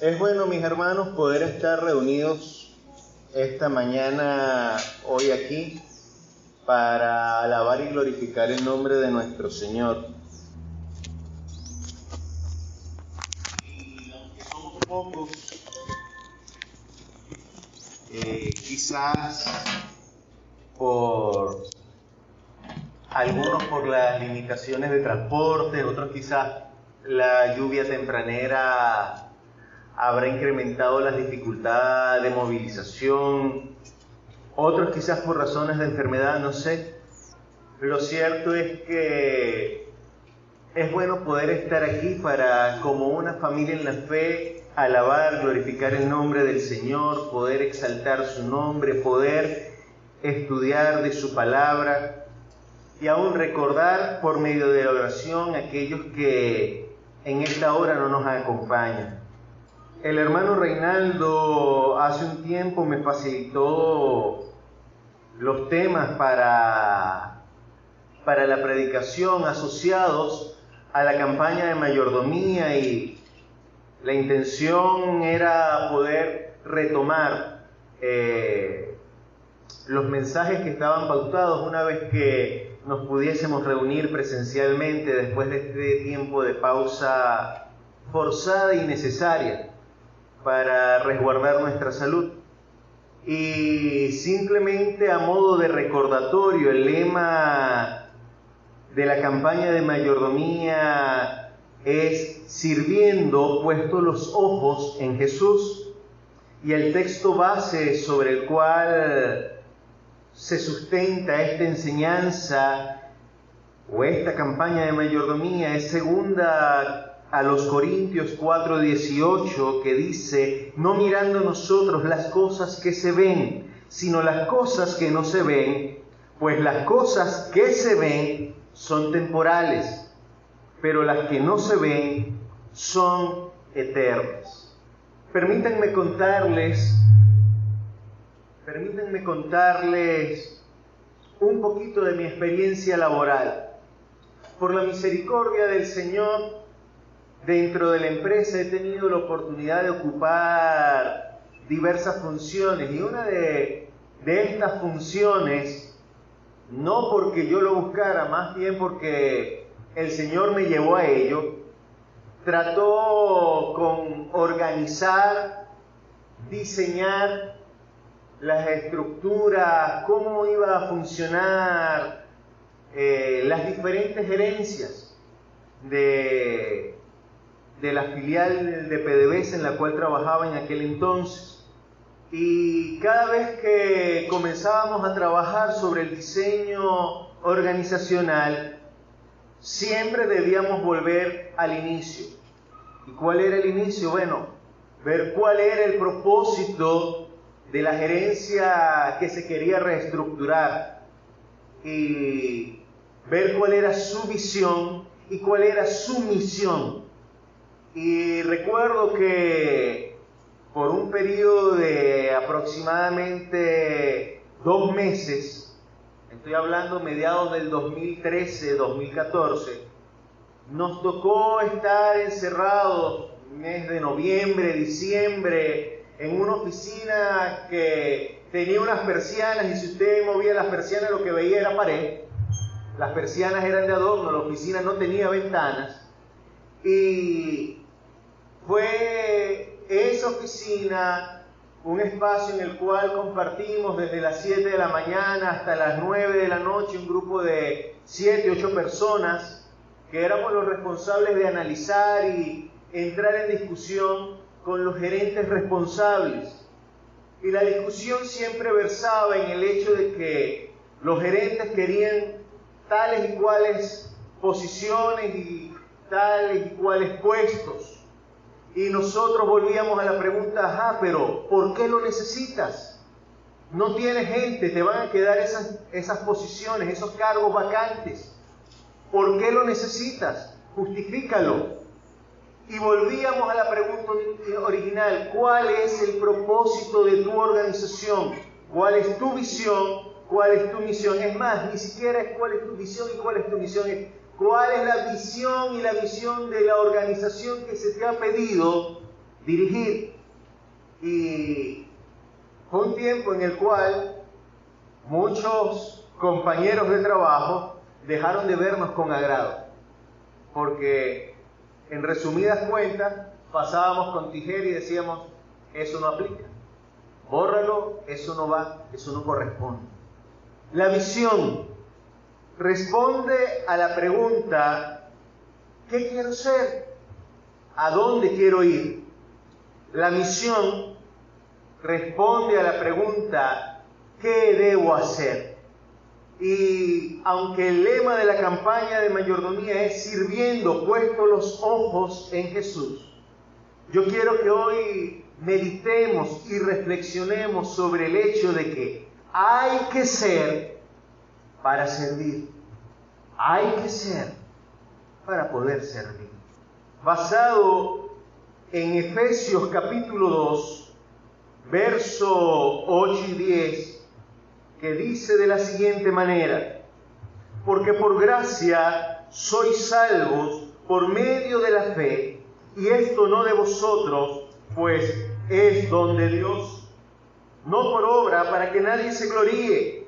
Es bueno, mis hermanos, poder estar reunidos esta mañana, hoy aquí, para alabar y glorificar el nombre de nuestro Señor. Y aunque somos pocos, quizás algunos por las limitaciones de transporte, otros quizás la lluvia tempranera habrá incrementado las dificultades de movilización, otros quizás por razones de enfermedad, no sé. Lo cierto es que es bueno poder estar aquí para, como una familia en la fe, alabar, glorificar el nombre del Señor, poder exaltar su nombre, poder estudiar de su palabra y aún recordar por medio de la oración a aquellos que en esta hora no nos acompañan. El hermano Reinaldo hace un tiempo me facilitó los temas para la predicación asociados a la campaña de mayordomía, y la intención era poder retomar los mensajes que estaban pautados una vez que nos pudiésemos reunir presencialmente después de este tiempo de pausa forzada y necesaria para resguardar nuestra salud. Y simplemente a modo de recordatorio, el lema de la campaña de mayordomía es sirviendo puestos los ojos en Jesús, y el texto base sobre el cual se sustenta esta enseñanza o esta campaña de mayordomía es segunda a los Corintios 4:18, que dice: no mirando nosotros las cosas que se ven, sino las cosas que no se ven, pues las cosas que se ven son temporales, pero las que no se ven son eternas. Permítanme contarles un poquito de mi experiencia laboral. Por la misericordia del Señor, dentro de la empresa he tenido la oportunidad de ocupar diversas funciones, y una de estas funciones, no porque yo lo buscara, más bien porque el Señor me llevó a ello, trató con organizar, diseñar las estructuras, cómo iba a funcionar las diferentes gerencias de la filial de PDVSA en la cual trabajaba en aquel entonces. Y cada vez que comenzábamos a trabajar sobre el diseño organizacional, siempre debíamos volver al inicio. ¿Y cuál era el inicio? Bueno, ver cuál era el propósito de la gerencia que se quería reestructurar, y ver cuál era su visión y cuál era su misión. Y recuerdo que por un periodo de aproximadamente 2 meses, estoy hablando mediados del 2013-2014, nos tocó estar encerrados mes de noviembre, diciembre, en una oficina que tenía unas persianas, y si usted movía las persianas lo que veía era pared. Las persianas eran de adorno, la oficina no tenía ventanas, y fue esa oficina un espacio en el cual compartimos desde las 7 de la mañana hasta las 9 de la noche un grupo de 7, 8 personas que éramos los responsables de analizar y entrar en discusión con los gerentes responsables. Y la discusión siempre versaba en el hecho de que los gerentes querían tales y cuales posiciones y tales y cuales puestos. Y nosotros volvíamos a la pregunta: pero ¿por qué lo necesitas? No tienes gente, te van a quedar esas posiciones, esos cargos vacantes. ¿Por qué lo necesitas? Justifícalo. Y volvíamos a la pregunta original: ¿cuál es el propósito de tu organización? ¿Cuál es tu visión? ¿Cuál es tu misión? Es más, ni siquiera es cuál es tu visión y cuál es tu misión, es cuál es la visión y la misión de la organización que se te ha pedido dirigir. Y fue un tiempo en el cual muchos compañeros de trabajo dejaron de vernos con agrado, porque en resumidas cuentas pasábamos con tijera y decíamos, eso no aplica, bórralo, eso no va, eso no corresponde. La visión responde a la pregunta, ¿qué quiero ser? ¿A dónde quiero ir? La misión responde a la pregunta, ¿qué debo hacer? Y aunque el lema de la campaña de mayordomía es sirviendo, puesto los ojos en Jesús, yo quiero que hoy meditemos y reflexionemos sobre el hecho de que hay que ser para servir. Hay que ser para poder servir. Basado en Efesios capítulo 2, verso 8 y 10, que dice de la siguiente manera, porque por gracia sois salvos por medio de la fe, y esto no de vosotros, pues es don de Dios, no por obra para que nadie se gloríe,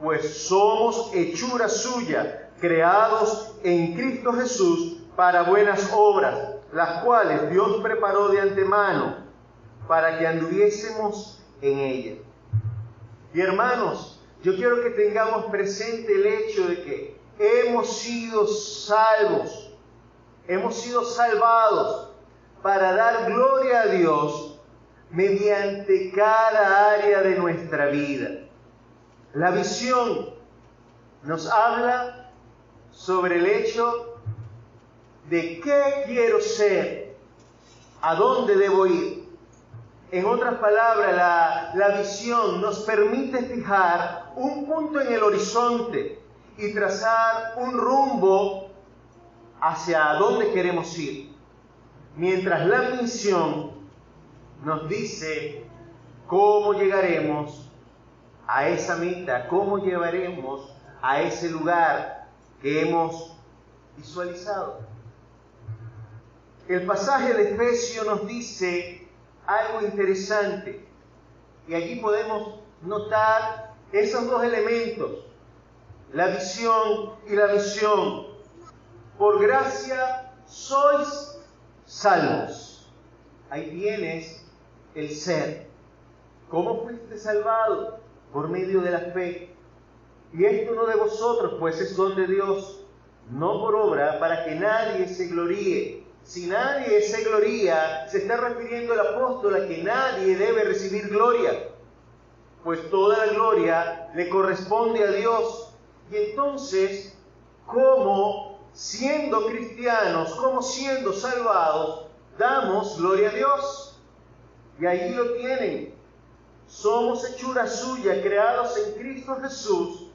pues somos hechura suya, creados en Cristo Jesús para buenas obras, las cuales Dios preparó de antemano para que anduviésemos en ellas. Y hermanos, yo quiero que tengamos presente el hecho de que hemos sido salvos, hemos sido salvados para dar gloria a Dios mediante cada área de nuestra vida. La visión nos habla sobre el hecho de qué quiero ser, a dónde debo ir. En otras palabras, la visión nos permite fijar un punto en el horizonte y trazar un rumbo hacia dónde queremos ir. Mientras la misión nos dice cómo llegaremos a esa meta, cómo llevaremos a ese lugar que hemos visualizado. El pasaje de Efesios nos dice algo interesante y allí podemos notar esos dos elementos, la visión y la misión. Por gracia sois salvos. Ahí tienes el ser. ¿Cómo fuiste salvado? Por medio de la fe. Y esto no de vosotros, pues es don de Dios, no por obra, para que nadie se gloríe. Si nadie se gloría, se está refiriendo el apóstol a que nadie debe recibir gloria, pues toda la gloria le corresponde a Dios. Y entonces, ¿cómo siendo cristianos, cómo siendo salvados, damos gloria a Dios? Y ahí lo tienen. Somos hechura suya, creados en Cristo Jesús,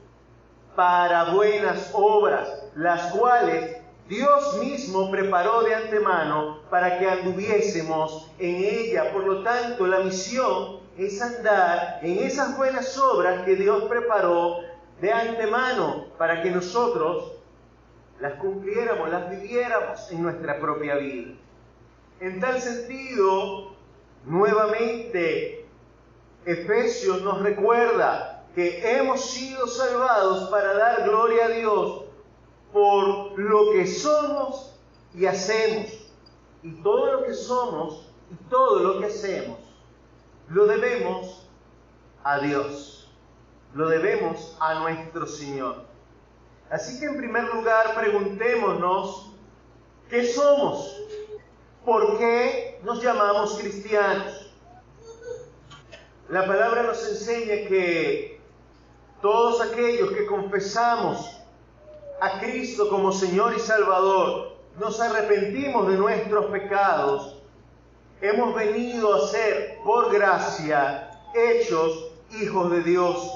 para buenas obras, las cuales Dios mismo preparó de antemano para que anduviésemos en ella. Por lo tanto, la misión es andar en esas buenas obras que Dios preparó de antemano para que nosotros las cumpliéramos, las viviéramos en nuestra propia vida. En tal sentido, nuevamente, Efesios nos recuerda que hemos sido salvados para dar gloria a Dios por lo que somos y hacemos. Y todo lo que somos y todo lo que hacemos lo debemos a Dios, lo debemos a nuestro Señor. Así que en primer lugar preguntémonos, ¿qué somos? ¿Por qué nos llamamos cristianos? La palabra nos enseña que todos aquellos que confesamos a Cristo como Señor y Salvador, nos arrepentimos de nuestros pecados, hemos venido a ser, por gracia, hechos hijos de Dios.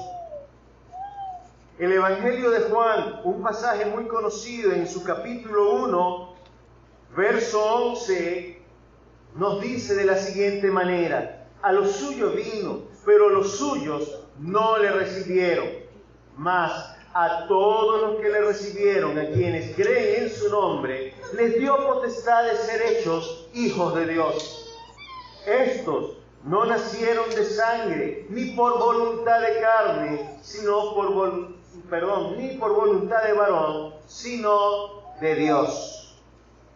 El Evangelio de Juan, un pasaje muy conocido en su capítulo 1, verso 11, nos dice de la siguiente manera: a los suyos vino, pero los suyos no le recibieron, mas a todos los que le recibieron, a quienes creen en su nombre, les dio potestad de ser hechos hijos de Dios. Estos no nacieron de sangre, ni por voluntad de carne, ni por voluntad de varón, sino de Dios.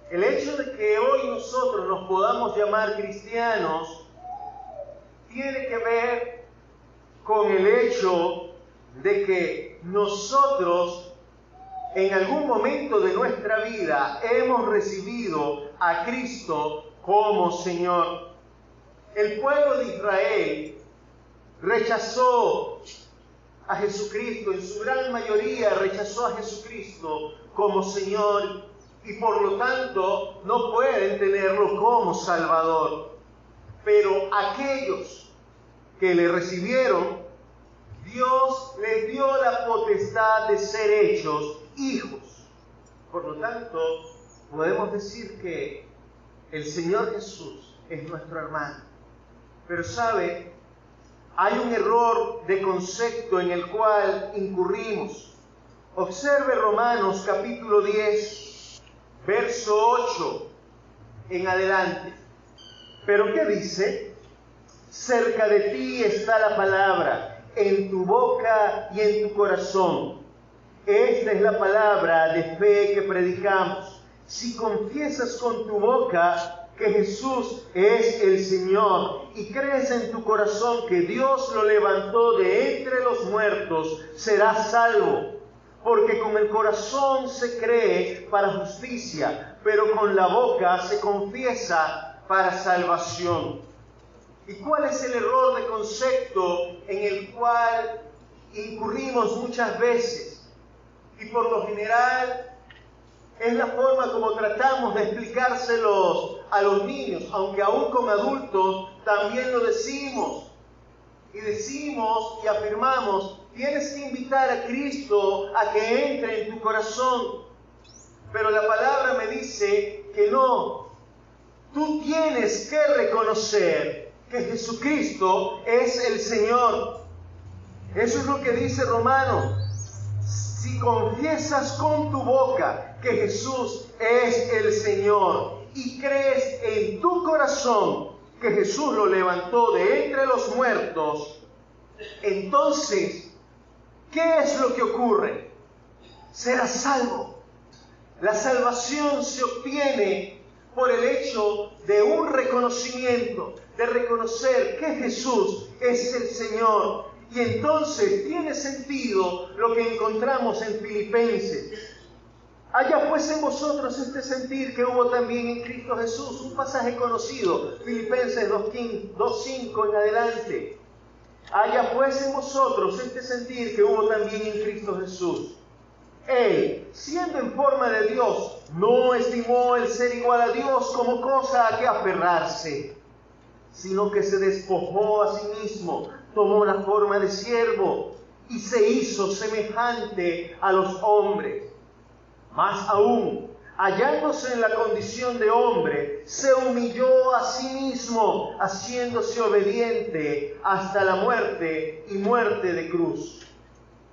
El hecho de que hoy nosotros nos podamos llamar cristianos tiene que ver con el hecho de que nosotros en algún momento de nuestra vida hemos recibido a Cristo como Señor. El pueblo de Israel rechazó a Jesucristo, en su gran mayoría rechazó a Jesucristo como Señor y por lo tanto no pueden tenerlo como Salvador. Pero aquellos que le recibieron, Dios les dio la potestad de ser hechos hijos. Por lo tanto, podemos decir que el Señor Jesús es nuestro hermano. Pero ¿sabe? Hay un error de concepto en el cual incurrimos. Observe Romanos capítulo 10, verso 8 en adelante. ¿Pero qué dice? Cerca de ti está la palabra, en tu boca y en tu corazón. Esta es la palabra de fe que predicamos. Si confiesas con tu boca que Jesús es el Señor y crees en tu corazón que Dios lo levantó de entre los muertos, serás salvo. Porque con el corazón se cree para justicia, pero con la boca se confiesa para salvación. ¿Y cuál es el error de concepto en el cual incurrimos muchas veces? Y por lo general es la forma como tratamos de explicárselos a los niños, aunque aún con adultos también lo decimos. Y decimos y afirmamos, tienes que invitar a Cristo a que entre en tu corazón. Pero la palabra me dice que no. Tú tienes que reconocer que Jesucristo es el Señor. Eso es lo que dice Romanos. Si confiesas con tu boca que Jesús es el Señor y crees en tu corazón que Jesús lo levantó de entre los muertos, entonces, ¿qué es lo que ocurre? Serás salvo. La salvación se obtiene por el hecho de un reconocimiento, de reconocer que Jesús es el Señor. Y entonces tiene sentido lo que encontramos en Filipenses. Haya pues en vosotros este sentir que hubo también en Cristo Jesús. Un pasaje conocido, Filipenses 2:5 en adelante. Haya pues en vosotros este sentir que hubo también en Cristo Jesús. Él, siendo en forma de Dios, no estimó el ser igual a Dios como cosa a que aferrarse, sino que se despojó a sí mismo, tomó la forma de siervo y se hizo semejante a los hombres. Más aún, hallándose en la condición de hombre, se humilló a sí mismo, haciéndose obediente hasta la muerte y muerte de cruz.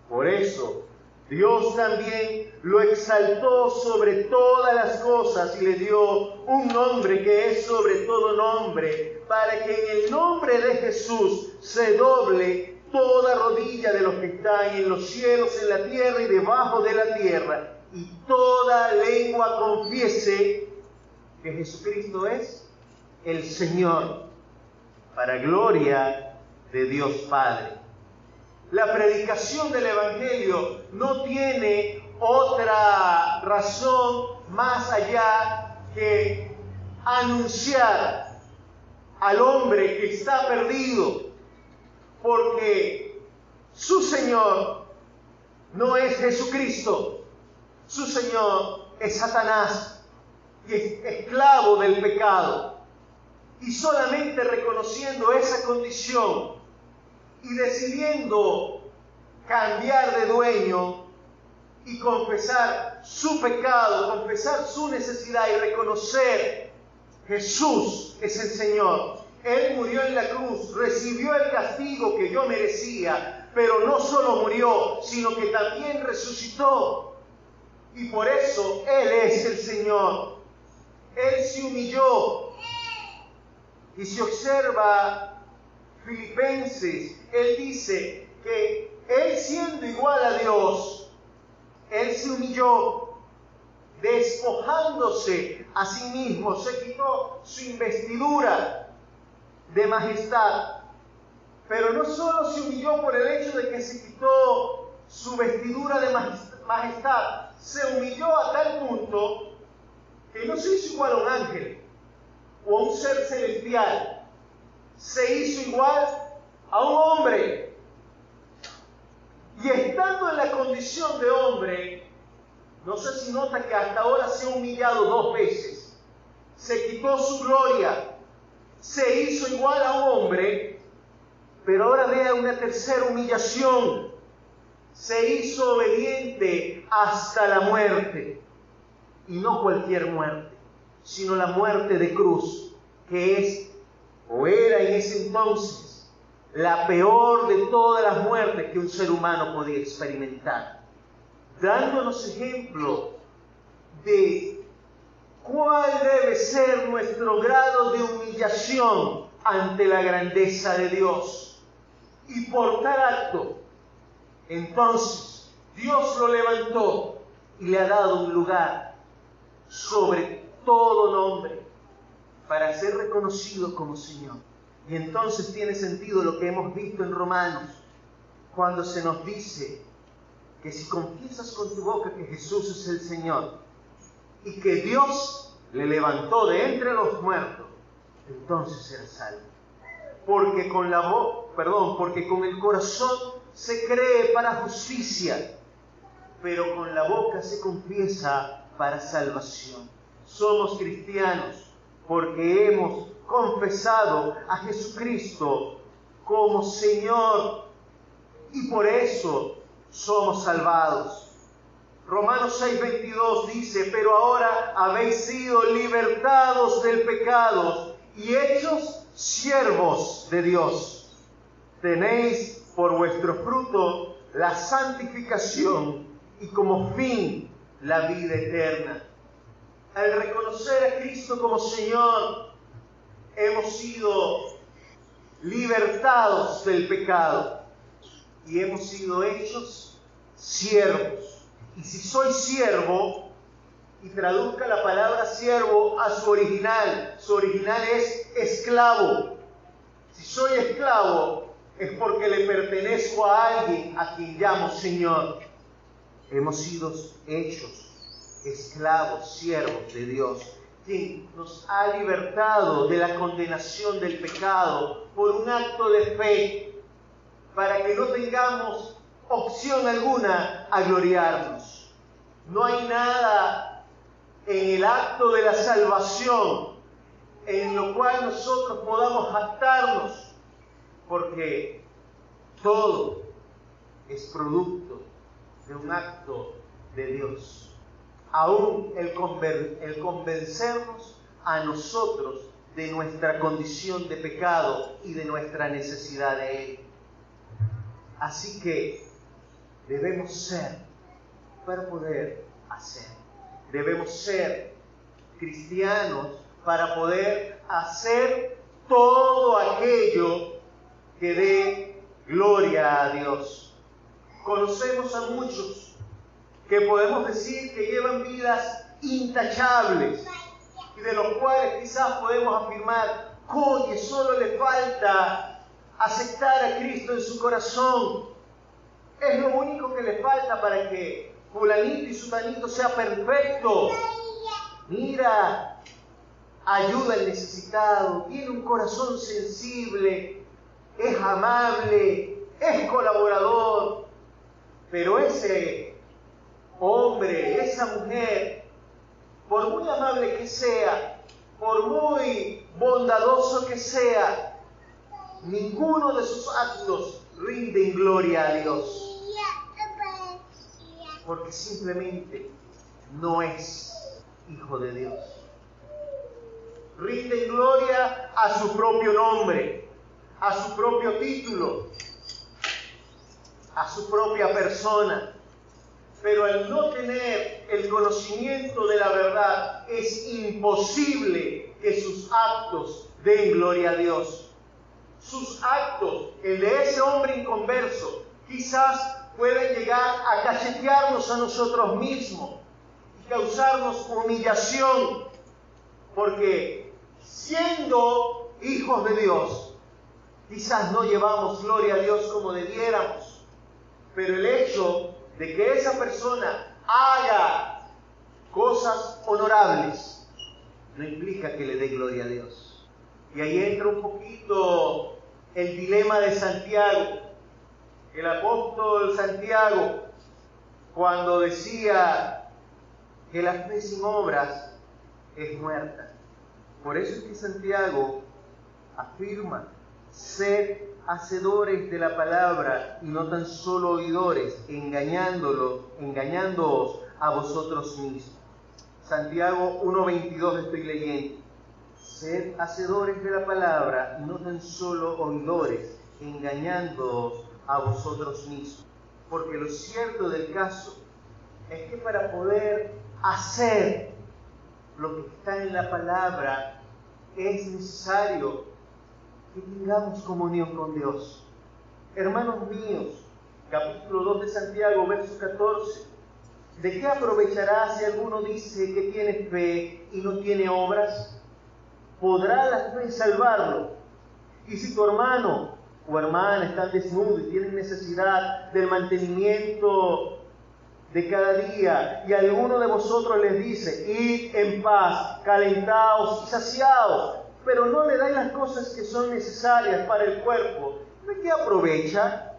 Por eso, Dios también lo exaltó sobre todas las cosas y le dio un nombre que es sobre todo nombre, para que en el nombre de Jesús se doble toda rodilla de los que están en los cielos, en la tierra y debajo de la tierra, y toda lengua confiese que Jesucristo es el Señor, para gloria de Dios Padre. La predicación del Evangelio no tiene otra razón más allá que anunciar al hombre que está perdido, porque su Señor no es Jesucristo, su Señor es Satanás y es esclavo del pecado. Y solamente reconociendo esa condición y decidiendo cambiar de dueño y confesar su pecado, confesar su necesidad y reconocer Jesús es el Señor. Él murió en la cruz, recibió el castigo que yo merecía, pero no solo murió, sino que también resucitó. Y por eso Él es el Señor. Él se humilló Y si observa Filipenses, él dice que él siendo igual a Dios, él se humilló, despojándose a sí mismo, se quitó su investidura de majestad. Pero no solo se humilló por el hecho de que se quitó su vestidura de majestad, se humilló a tal punto que no se hizo igual a un ángel o a un ser celestial, se hizo igual a un hombre. Y estando en la condición de hombre, no sé si nota que hasta ahora se ha humillado 2 veces, se quitó su gloria, se hizo igual a un hombre, pero ahora vea una tercera humillación, se hizo obediente hasta la muerte, y no cualquier muerte, sino la muerte de cruz, que es, o era en ese entonces, la peor de todas las muertes que un ser humano podía experimentar, dándonos ejemplo de cuál debe ser nuestro grado de humillación ante la grandeza de Dios. Y por tal acto, entonces, Dios lo levantó y le ha dado un lugar sobre todo nombre para ser reconocido como Señor. Y entonces tiene sentido lo que hemos visto en Romanos, cuando se nos dice que si confiesas con tu boca que Jesús es el Señor y que Dios le levantó de entre los muertos, entonces serás salvo. Porque con el corazón se cree para justicia, pero con la boca se confiesa para salvación. Somos cristianos porque hemos confesado a Jesucristo como Señor y por eso somos salvados. Romanos 6:22 dice: pero ahora habéis sido libertados del pecado y hechos siervos de Dios. Tenéis por vuestro fruto la santificación y como fin la vida eterna. Al reconocer a Cristo como Señor, hemos sido libertados del pecado y hemos sido hechos siervos. Y si soy siervo, y traduzca la palabra siervo a su original es esclavo. Si soy esclavo, es porque le pertenezco a alguien a quien llamo Señor. Hemos sido hechos esclavos, siervos de Dios, quien nos ha libertado de la condenación del pecado por un acto de fe, para que no tengamos opción alguna a gloriarnos. No hay nada en el acto de la salvación en lo cual nosotros podamos jactarnos, porque todo es producto de un acto de Dios. Aún el convencernos a nosotros de nuestra condición de pecado y de nuestra necesidad de Él. Así que debemos ser para poder hacer. Debemos ser cristianos para poder hacer todo aquello que dé gloria a Dios. Conocemos a muchos que podemos decir que llevan vidas intachables y de los cuales quizás podemos afirmar: oye, solo le falta aceptar a Cristo en su corazón. Es lo único que le falta para que fulanito y sutanito sea perfecto. Mira, ayuda al necesitado, tiene un corazón sensible, es amable, es colaborador. Pero ese hombre, esa mujer, por muy amable que sea, por muy bondadoso que sea, ninguno de sus actos rinde gloria a Dios, porque simplemente no es hijo de Dios. Rinde gloria a su propio nombre, a su propio título, a su propia persona. Pero al no tener el conocimiento de la verdad, es imposible que sus actos den gloria a Dios. Sus actos, el de ese hombre inconverso, quizás pueden llegar a cachetearnos a nosotros mismos y causarnos humillación, porque siendo hijos de Dios, quizás no llevamos gloria a Dios como debiéramos, pero el hecho de que esa persona haga cosas honorables no implica que le dé gloria a Dios. Y ahí entra un poquito el dilema de Santiago. El apóstol Santiago, cuando decía que la fe sin obras es muerta. Por eso es que Santiago afirma: sed hacedores de la palabra y no tan solo oidores, engañándoos a vosotros mismos. Santiago 1:22 estoy leyendo. Sed hacedores de la palabra y no tan solo oidores, engañándoos a vosotros mismos. Porque lo cierto del caso es que para poder hacer lo que está en la palabra es necesario que tengamos comunión con Dios. Hermanos míos, capítulo 2 de Santiago, verso 14. ¿De qué aprovechará si alguno dice que tiene fe y no tiene obras? ¿Podrá la fe salvarlo? Y si tu hermano o hermana están desnudos y tienen necesidad del mantenimiento de cada día, y alguno de vosotros les dice: id en paz, calentaos y saciaos, pero no le dais las cosas que son necesarias para el cuerpo, ¿de qué aprovecha?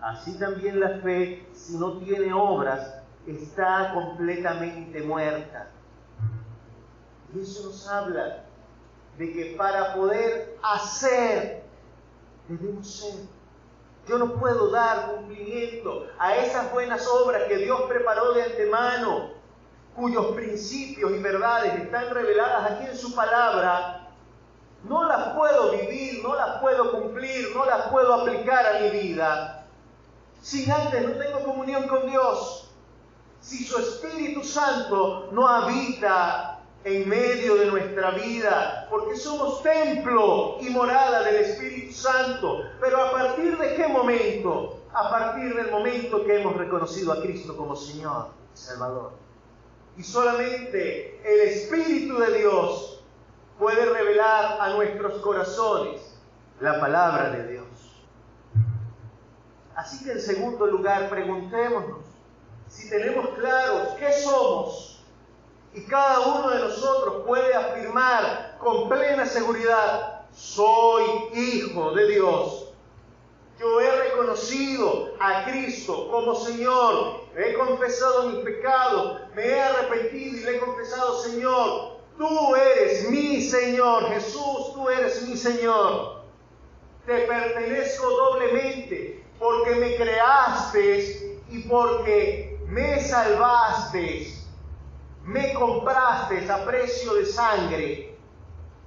Así también la fe, si no tiene obras, está completamente muerta. Y eso nos habla de que para poder hacer, debemos ser. Yo no puedo dar cumplimiento a esas buenas obras que Dios preparó de antemano, cuyos principios y verdades están reveladas aquí en su palabra. No las puedo vivir, no las puedo cumplir, no las puedo aplicar a mi vida si antes no tengo comunión con Dios, si su Espíritu Santo no habita en medio de nuestra vida, porque somos templo y morada del Espíritu Santo. Pero ¿a partir de qué momento? A partir del momento que hemos reconocido a Cristo como Señor y Salvador. Y solamente el Espíritu de Dios puede revelar a nuestros corazones la palabra de Dios. Así que en segundo lugar, preguntémonos si tenemos claros qué somos. Y cada uno de nosotros puede afirmar con plena seguridad: soy hijo de Dios. Yo he reconocido a Cristo como Señor. He confesado mis pecados, me he arrepentido y le he confesado: Señor, tú eres mi Señor. Jesús, tú eres mi Señor. Te pertenezco doblemente, porque me creaste y porque me salvaste. Me compraste a precio de sangre.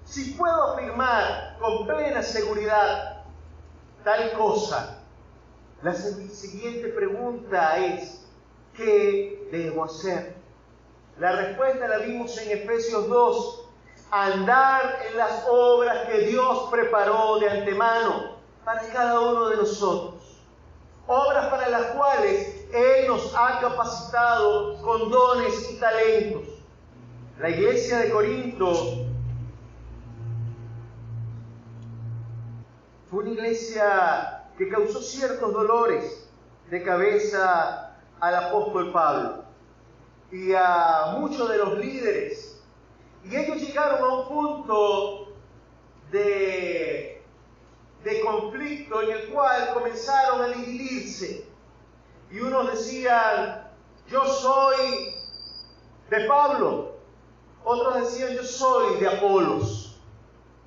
Si puedo afirmar con plena seguridad tal cosa, la siguiente pregunta es: ¿qué debo hacer? La respuesta la vimos en Efesios 2. Andar en las obras que Dios preparó de antemano para cada uno de nosotros. Obras para las cuales Él nos ha capacitado con dones y talentos. La iglesia de Corinto fue una iglesia que causó ciertos dolores de cabeza al apóstol Pablo y a muchos de los líderes. Y ellos llegaron a un punto de conflicto en el cual comenzaron a dividirse. Y unos decían: yo soy de Pablo. Otros decían: yo soy de Apolos.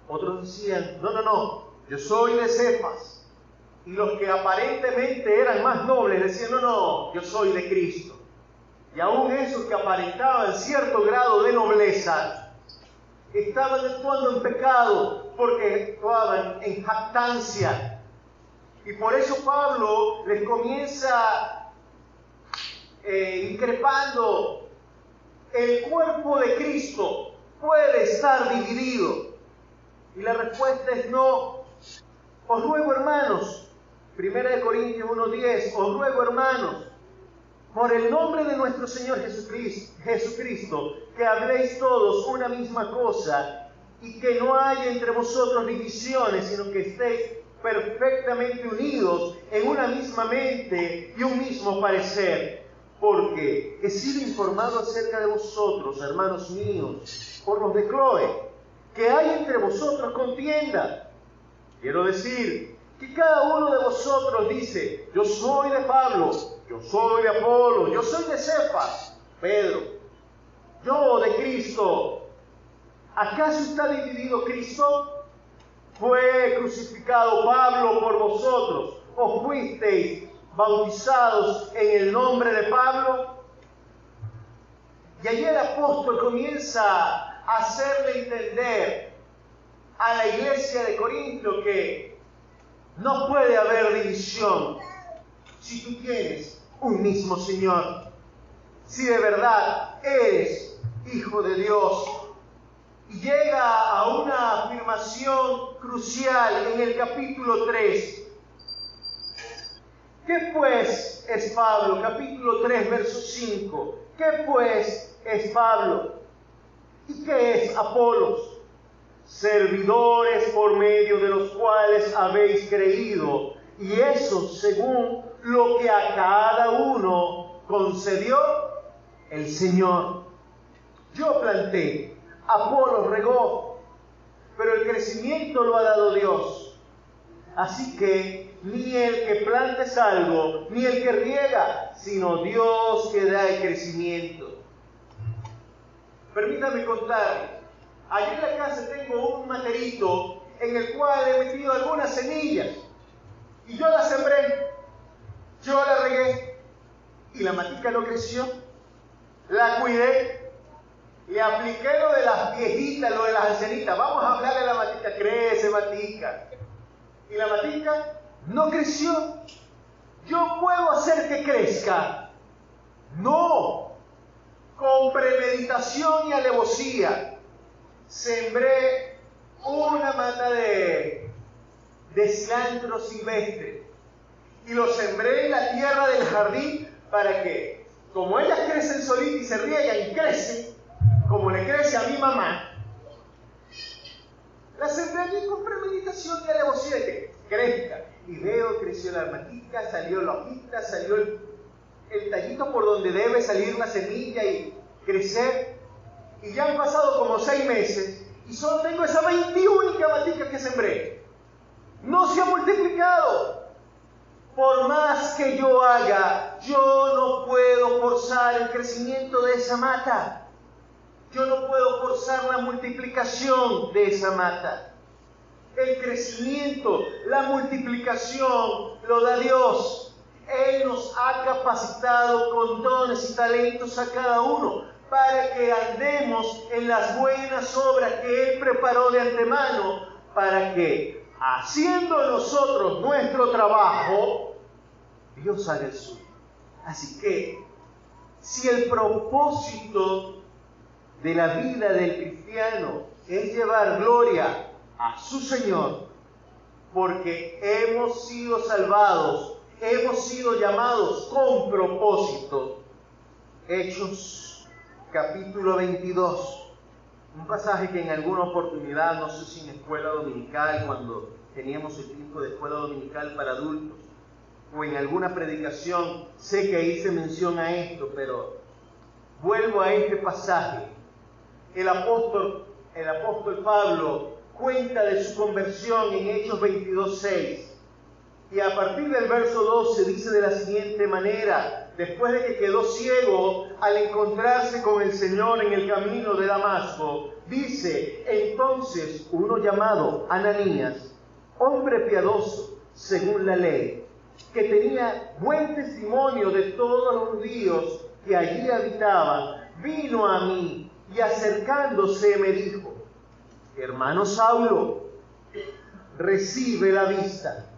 Otros decían: no, yo soy de Cefas. Y los que aparentemente eran más nobles decían: no, yo soy de Cristo. Y aún esos que aparentaban cierto grado de nobleza estaban actuando en pecado, porque actuaban en jactancia. Y por eso Pablo les comienza increpando: el cuerpo de Cristo puede estar dividido. Y la respuesta es no. Os ruego, hermanos, 1 Corintios 1:10, os ruego, hermanos, por el nombre de nuestro Señor Jesucristo, que habléis todos una misma cosa y que no haya entre vosotros divisiones, sino que estéis perfectamente unidos en una misma mente y un mismo parecer. Porque he sido informado acerca de vosotros, hermanos míos, por los de Cloé, que hay entre vosotros contienda. Quiero decir que cada uno de vosotros dice: yo soy de Pablo, yo soy de Apolo, yo soy de Cefas, Pedro, yo de Cristo. ¿Acaso está dividido Cristo? ¿Fue crucificado Pablo por vosotros? ¿O fuisteis bautizados en el nombre de Pablo? Y allí el apóstol comienza a hacerle entender a la iglesia de Corinto que no puede haber división si tú tienes un mismo Señor, si de verdad eres hijo de Dios. Y llega a una afirmación crucial en el capítulo 3. ¿Qué pues es Pablo? Capítulo 3, verso 5. ¿Qué pues es Pablo? ¿Y qué es Apolos? Servidores por medio de los cuales habéis creído, y eso según lo que a cada uno concedió el Señor. Yo planté, Apolos regó, pero el crecimiento lo ha dado Dios. Así que ni el que planta es algo, ni el que riega, sino Dios que da el crecimiento. Permítame contarles. Allí en la casa tengo un materito en el cual he metido algunas semillas. Y yo las sembré, yo la regué, y la matica no creció. La cuidé, le apliqué lo de las viejitas, lo de las ancianitas. Vamos a hablarle a la matica, crece matica. Y la matica no creció. ¿Yo puedo hacer que crezca? No. Con premeditación y alevosía sembré una mata de cilantro silvestre y lo sembré en la tierra del jardín para que, como ellas crecen solitas y se riegan y crecen, como le crece a mi mamá, la sembré allí con premeditación y alevosía de que crezca. Y veo, creció la matica, salió la hojita, salió el tallito por donde debe salir la semilla y crecer. Y ya han pasado como 6 meses y solo tengo esa 21 matica que sembré. No se ha multiplicado. Por más que yo haga, yo no puedo forzar el crecimiento de esa mata. Yo no puedo forzar la multiplicación de esa mata. El crecimiento, la multiplicación lo da Dios. Él nos ha capacitado con dones y talentos a cada uno para que andemos en las buenas obras que Él preparó de antemano, para que, haciendo nosotros nuestro trabajo, Dios haga el suyo. Así que, si el propósito de la vida del cristiano es llevar gloria a su Señor, porque hemos sido salvados, hemos sido llamados con propósito. Hechos capítulo 22, un pasaje que en alguna oportunidad, no sé si en escuela dominical, cuando teníamos el tiempo de escuela dominical para adultos, o en alguna predicación, sé que hice mención a esto, pero vuelvo a este pasaje. El apóstol Pablo cuenta de su conversión en Hechos 22:6. Y a partir del verso 12 dice de la siguiente manera: después de que quedó ciego al encontrarse con el Señor en el camino de Damasco, dice: entonces uno llamado Ananías, hombre piadoso según la ley, que tenía buen testimonio de todos los judíos que allí habitaban, vino a mí y acercándose me dijo: hermano Saulo, recibe la vista.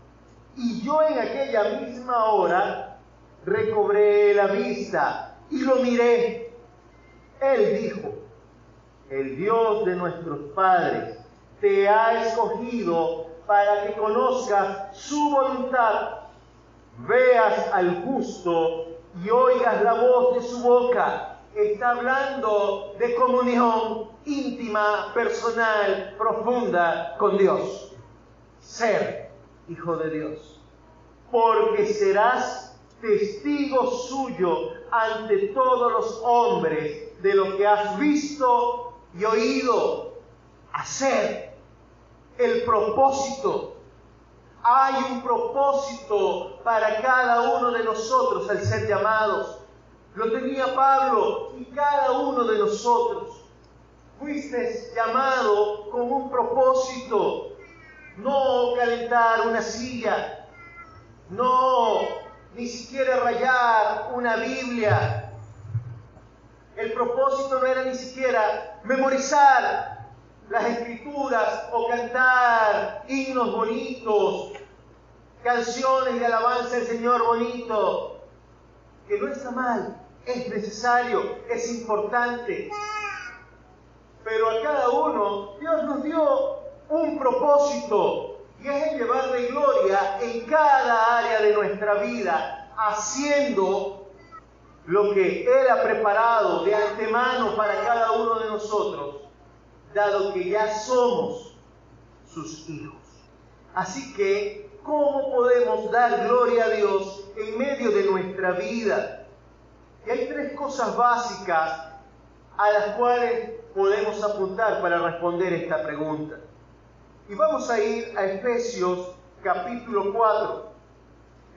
Y yo en aquella misma hora recobré la vista y lo miré. Él dijo: el Dios de nuestros padres te ha escogido para que conozcas su voluntad, veas al justo y oigas la voz de su boca. Está hablando de comunión íntima, personal, profunda con Dios. Ser hijo de Dios. Porque serás testigo suyo ante todos los hombres de lo que has visto y oído. Hacer el propósito. Hay un propósito para cada uno de nosotros al ser llamados. Lo tenía Pablo y cada uno de nosotros. Fuiste llamado con un propósito. No calentar una silla. No, ni siquiera rayar una Biblia. El propósito no era ni siquiera memorizar las escrituras o cantar himnos bonitos, canciones de alabanza al Señor bonito, que no está mal, es necesario, es importante. Pero a cada uno Dios nos dio un propósito, y es el llevarle gloria en cada área de nuestra vida, haciendo lo que Él ha preparado de antemano para cada uno de nosotros, dado que ya somos sus hijos. Así que, ¿cómo podemos dar gloria a Dios en medio de nuestra vida? Y hay tres cosas básicas a las cuales podemos apuntar para responder esta pregunta. Y vamos a ir a Efesios capítulo 4.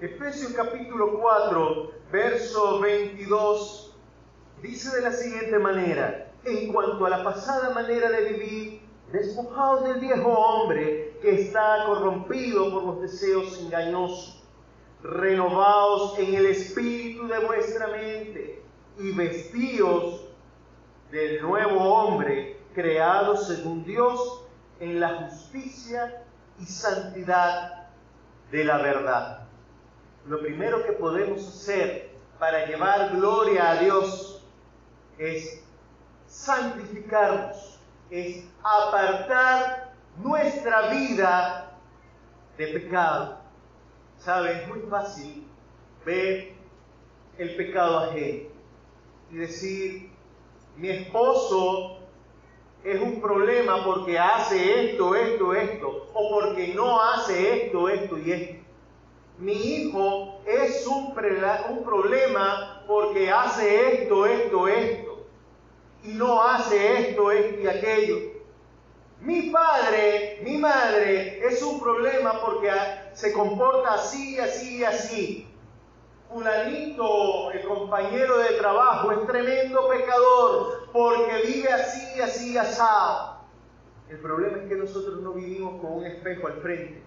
Efesios capítulo 4, verso 22, dice de la siguiente manera: en cuanto a la pasada manera de vivir, despojaos del viejo hombre que está corrompido por los deseos engañosos. Renovaos en el espíritu de vuestra mente y vestíos del nuevo hombre, creado según Dios en la justicia y santidad de la verdad. Lo primero que podemos hacer para llevar gloria a Dios es santificarnos, es apartar nuestra vida de pecado. ¿Sabe? Es muy fácil ver el pecado ajeno y decir: mi esposo es un problema porque hace esto, o porque no hace esto y esto. Mi hijo es un problema porque hace esto, y no hace esto y aquello. Mi padre, mi madre es un problema porque se comporta así. Fulanito, el compañero de trabajo, es tremendo pecador porque vive así, asado. El problema es que nosotros no vivimos con un espejo al frente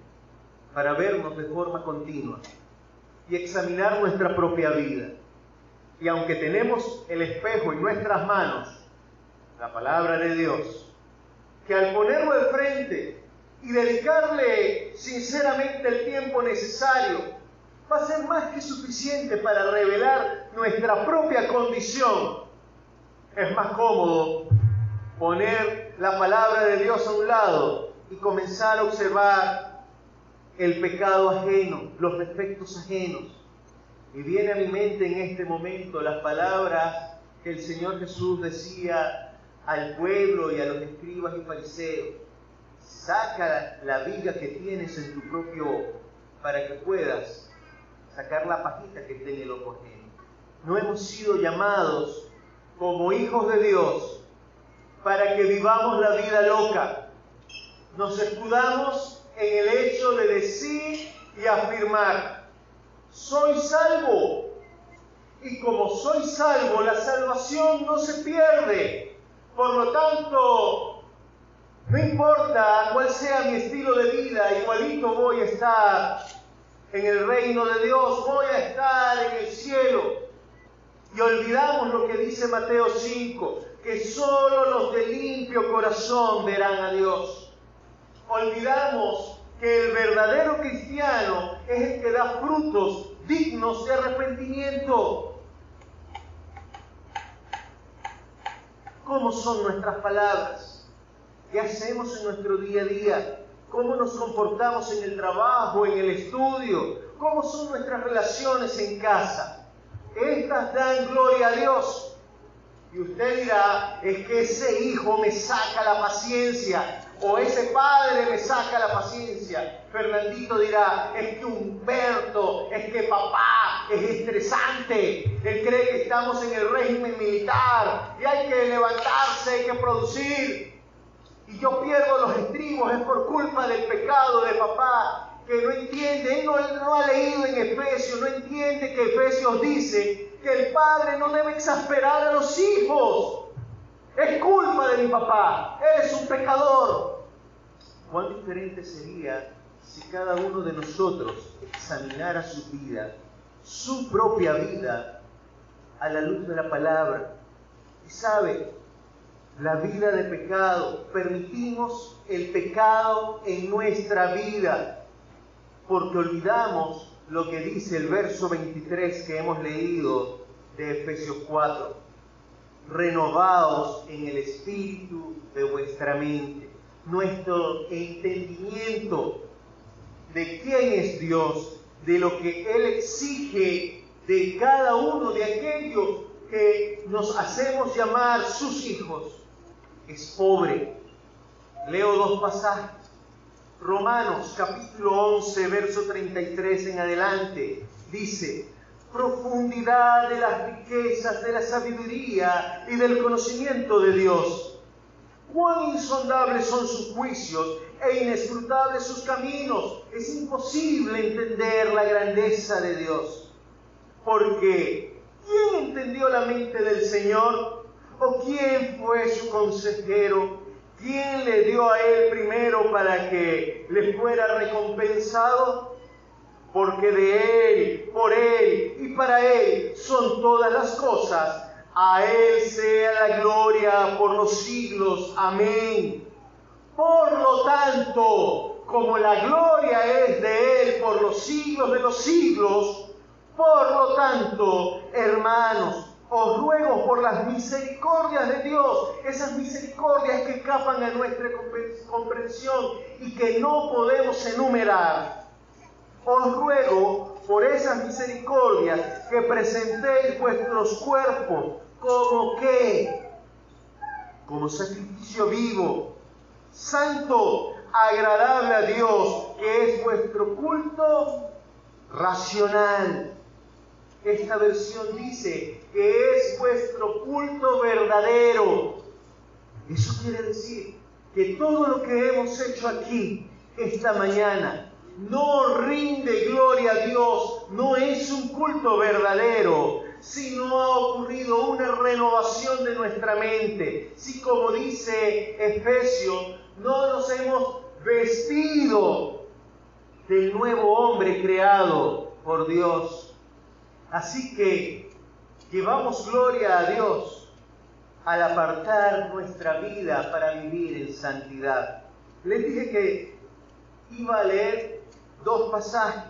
para vernos de forma continua y examinar nuestra propia vida. Y aunque tenemos el espejo en nuestras manos, la palabra de Dios, que al ponerlo al frente y dedicarle sinceramente el tiempo necesario, va a ser más que suficiente para revelar nuestra propia condición. Es más cómodo poner la palabra de Dios a un lado y comenzar a observar el pecado ajeno, los defectos ajenos. Y viene a mi mente en este momento las palabras que el Señor Jesús decía al pueblo y a los escribas y fariseos: saca la viga que tienes en tu propio ojo para que puedas sacar la pajita que está en el ojo ajeno. No hemos sido llamados como hijos de Dios para que vivamos la vida loca. Nos escudamos en el hecho de decir y afirmar: soy salvo. Y como soy salvo, la salvación no se pierde. Por lo tanto, no importa cuál sea mi estilo de vida, igualito voy a estar en el reino de Dios, voy a estar en el cielo. Y olvidamos lo que dice Mateo 5, que solo los de limpio corazón verán a Dios. Olvidamos que el verdadero cristiano es el que da frutos dignos de arrepentimiento. ¿Cómo son nuestras palabras? ¿Qué hacemos en nuestro día a día? ¿Cómo nos comportamos en el trabajo, en el estudio? ¿Cómo son nuestras relaciones en casa? Estas dan gloria a Dios. Y usted dirá, es que ese hijo me saca la paciencia, o ese padre me saca la paciencia. Fernandito dirá, es que Humberto, es que papá es estresante. Él cree que estamos en el régimen militar y hay que levantarse, hay que producir. Y yo pierdo los estribos, es por culpa del pecado de papá, que no entiende. Él no ha leído en Efesios, no entiende que Efesios dice que el padre no debe exasperar a los hijos. Es culpa de mi papá, él es un pecador. ¿Cuán diferente sería si cada uno de nosotros examinara su vida, su propia vida, a la luz de la palabra? Y sabe, la vida de pecado, permitimos el pecado en nuestra vida, porque olvidamos lo que dice el verso 23 que hemos leído de Efesios 4. Renovaos en el espíritu de vuestra mente. Nuestro entendimiento de quién es Dios, de lo que Él exige de cada uno de aquellos que nos hacemos llamar sus hijos, es pobre. Leo dos pasajes. Romanos capítulo 11, verso 33 en adelante, dice: profundidad de las riquezas de la sabiduría y del conocimiento de Dios. Cuán insondables son sus juicios e inescrutables sus caminos. Es imposible entender la grandeza de Dios. Porque ¿quién entendió la mente del Señor? ¿O quién fue su consejero? ¿Quién le dio a él primero para que le fuera recompensado? Porque de él, por él y para él son todas las cosas. A él sea la gloria por los siglos. Amén. Por lo tanto, como la gloria es de él por los siglos de los siglos, por lo tanto, hermanos, os ruego por las misericordias de Dios, esas misericordias que escapan a nuestra comprensión y que no podemos enumerar. Os ruego por esas misericordias que presentéis vuestros cuerpos como ¿qué? Como sacrificio vivo, santo, agradable a Dios, que es vuestro culto racional. Esta versión dice que es vuestro culto verdadero. Eso quiere decir que todo lo que hemos hecho aquí esta mañana no rinde gloria a Dios, no es un culto verdadero, si no ha ocurrido una renovación de nuestra mente, si como dice Efesios, no nos hemos vestido del nuevo hombre creado por Dios. Así que llevamos gloria a Dios al apartar nuestra vida para vivir en santidad. Les dije que iba a leer dos pasajes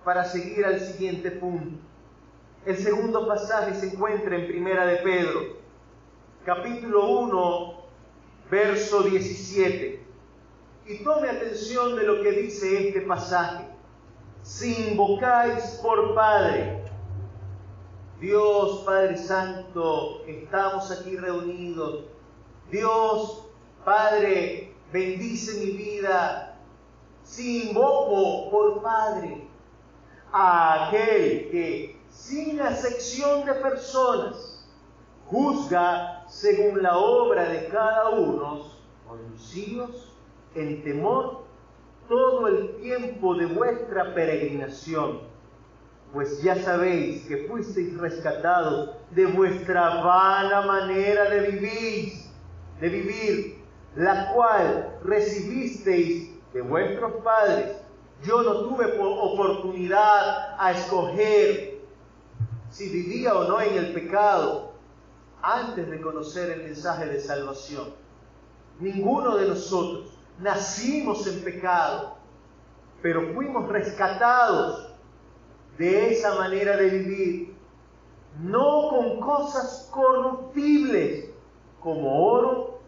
para seguir al siguiente punto. El segundo pasaje se encuentra en Primera de Pedro, capítulo 1, verso 17. Y tome atención de lo que dice este pasaje. Si invocáis por Padre, Dios Padre Santo, estamos aquí reunidos. Dios Padre, bendice mi vida. Si invoco por Padre a aquel que, sin acepción de personas, juzga según la obra de cada uno, conducidos en temor todo el tiempo de vuestra peregrinación, pues ya sabéis que fuisteis rescatados de vuestra vana manera de vivir, la cual recibisteis de vuestros padres. Yo no tuve oportunidad a escoger si vivía o no en el pecado antes de conocer el mensaje de salvación. Ninguno de nosotros nacimos en pecado, pero fuimos rescatados de esa manera de vivir, no con cosas corruptibles como oro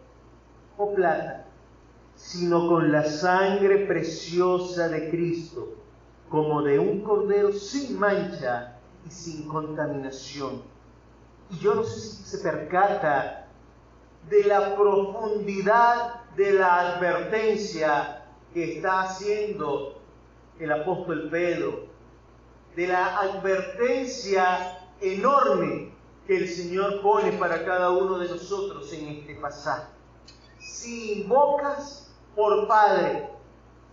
o plata, sino con la sangre preciosa de Cristo, como de un cordero sin mancha y sin contaminación. Y yo no sé si se percata de la profundidad de la advertencia que está haciendo el apóstol Pedro, de la advertencia enorme que el Señor pone para cada uno de nosotros en este pasaje. Si invocas por Padre,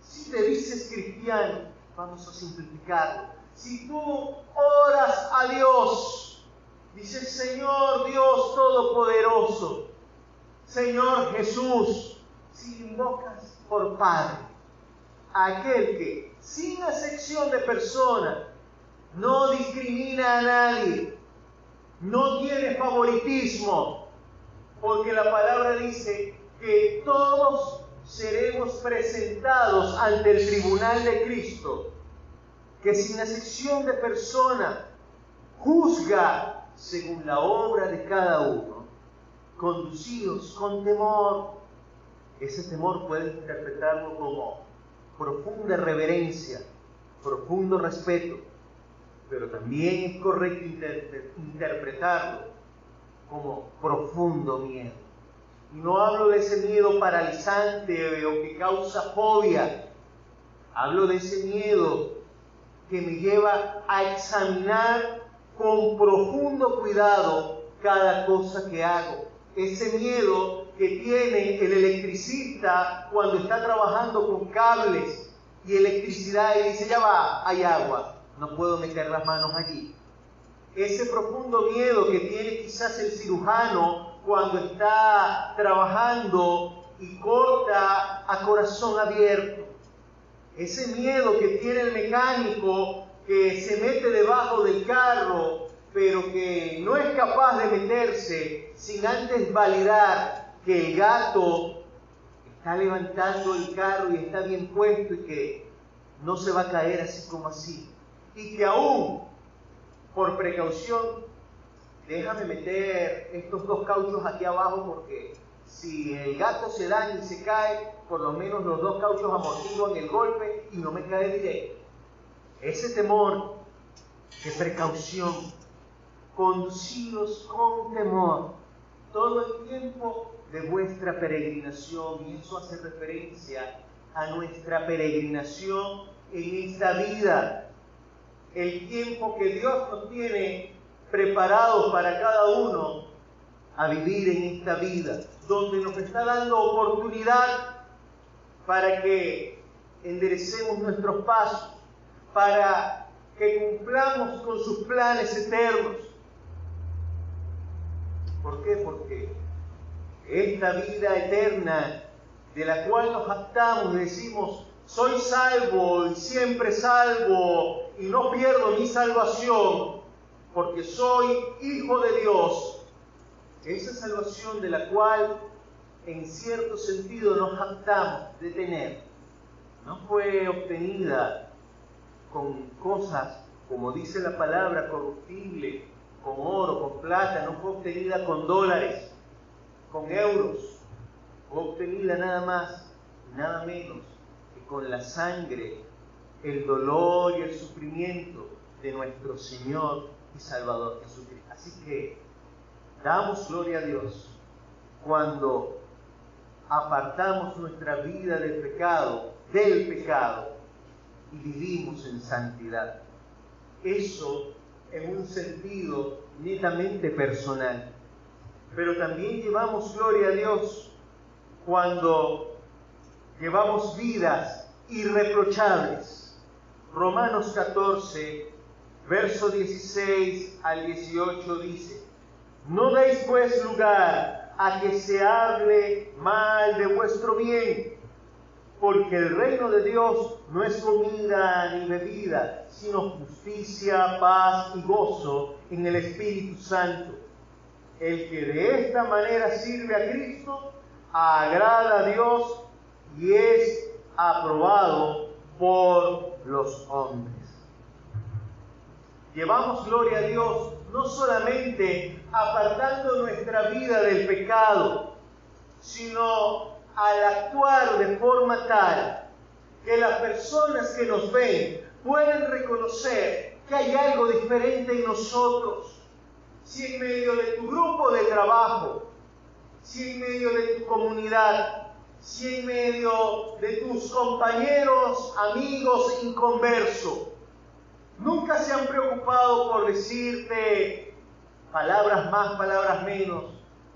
si te dices cristiano, vamos a simplificarlo, si tú oras a Dios, dices Señor Dios Todopoderoso, Señor Jesús, si invocas por Padre, aquel que sin acepción de persona no discrimina a nadie, no tiene favoritismo, porque la palabra dice que todos seremos presentados ante el tribunal de Cristo, que sin acepción de persona juzga según la obra de cada uno, conducidos con temor. Ese temor puede interpretarlo como profunda reverencia, profundo respeto, pero también es correcto interpretarlo como profundo miedo. Y no hablo de ese miedo paralizante o que causa fobia, hablo de ese miedo que me lleva a examinar con profundo cuidado cada cosa que hago. Ese miedo que tiene el electricista cuando está trabajando con cables y electricidad y dice, ya va, hay agua, no puedo meter las manos allí. Ese profundo miedo que tiene quizás el cirujano cuando está trabajando y corta a corazón abierto. Ese miedo que tiene el mecánico que se mete debajo del carro, pero que no es capaz de meterse sin antes validar que el gato está levantando el carro y está bien puesto y que no se va a caer así como así. Y que aún, por precaución, déjame meter estos dos cauchos aquí abajo porque si el gato se daña y se cae, por lo menos los dos cauchos amortiguan el golpe y no me cae directo. Ese temor de precaución, conducidos con temor todo el tiempo de vuestra peregrinación, y eso hace referencia a nuestra peregrinación en esta vida, el tiempo que Dios nos tiene preparados para cada uno a vivir en esta vida, donde nos está dando oportunidad para que enderecemos nuestros pasos, para que cumplamos con sus planes eternos. ¿Por qué? Porque esta vida eterna de la cual nos jactamos y decimos, soy salvo y siempre salvo y no pierdo mi salvación porque soy hijo de Dios. Esa salvación de la cual en cierto sentido nos jactamos de tener, no fue obtenida con cosas, como dice la palabra, corruptible, con oro, con plata, no fue obtenida con dólares, con euros, fue obtenida nada más, nada menos que con la sangre, el dolor y el sufrimiento de nuestro Señor y Salvador Jesucristo. Así que damos gloria a Dios cuando apartamos nuestra vida del pecado y vivimos en santidad. Eso en un sentido netamente personal. Pero también llevamos gloria a Dios cuando llevamos vidas irreprochables. Romanos 14, verso 16 al 18 dice: no deis pues lugar a que se hable mal de vuestro bien, porque el reino de Dios no es comida ni bebida, sino justicia, paz y gozo en el Espíritu Santo. El que de esta manera sirve a Cristo, agrada a Dios y es aprobado por los hombres. Llevamos gloria a Dios no solamente apartando nuestra vida del pecado, sino al actuar de forma tal que las personas que nos ven pueden reconocer que hay algo diferente en nosotros. Si en medio de tu grupo de trabajo, si en medio de tu comunidad, si en medio de tus compañeros, amigos inconversos, nunca se han preocupado por decirte palabras más, palabras menos.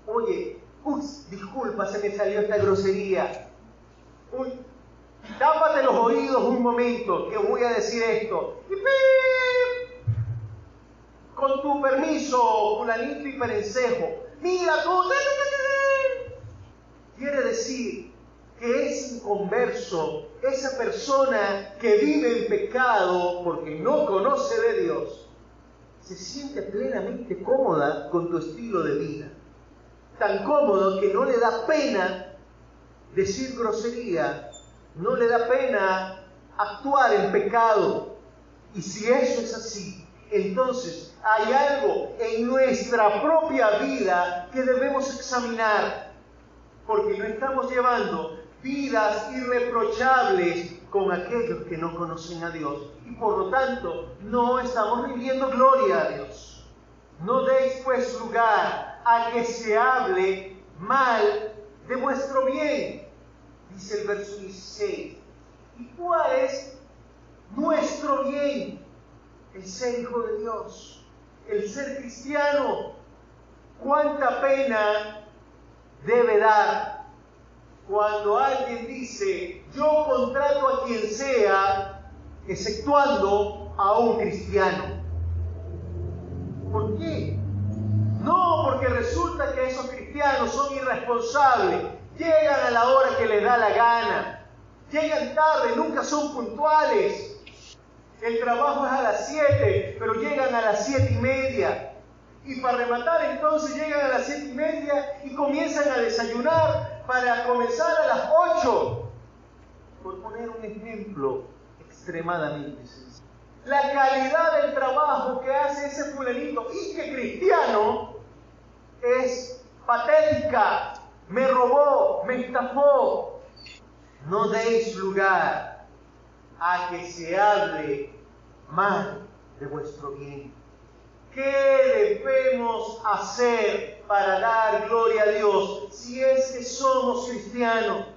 Oye, disculpa, se me salió esta grosería. Tápate los oídos un momento, que voy a decir esto. Y ¡pip! Con tu permiso, fulanito y perencejo. Mira tú. Quiere decir que ese inconverso, esa persona que vive en pecado porque no conoce de Dios, se siente plenamente cómoda con tu estilo de vida. Tan cómodo que no le da pena decir grosería, no le da pena actuar en pecado. Y si eso es así, entonces hay algo en nuestra propia vida que debemos examinar, porque no estamos llevando vidas irreprochables con aquellos que no conocen a Dios y por lo tanto no estamos rindiendo gloria a Dios. No deis pues lugar a que se hable mal de vuestro bien, dice el verso 16. ¿Y cuál es nuestro bien? El ser hijo de Dios, el ser cristiano. ¿Cuánta pena debe dar cuando alguien dice: yo contrato a quien sea, exceptuando a un cristiano? ¿Por qué? No, porque resulta que esos cristianos son irresponsables, llegan a la hora que les da la gana, llegan tarde, nunca son puntuales. El trabajo es a las 7, pero llegan a las 7:30. Y para rematar, entonces llegan a las 7:30 y comienzan a desayunar para comenzar a las 8. Por poner un ejemplo extremadamente sencillo. La calidad del trabajo que hace ese fulanito y que cristiano es patética. Me robó, me estafó. No deis lugar a que se hable mal de vuestro bien. ¿Qué debemos hacer para dar gloria a Dios si es que somos cristianos?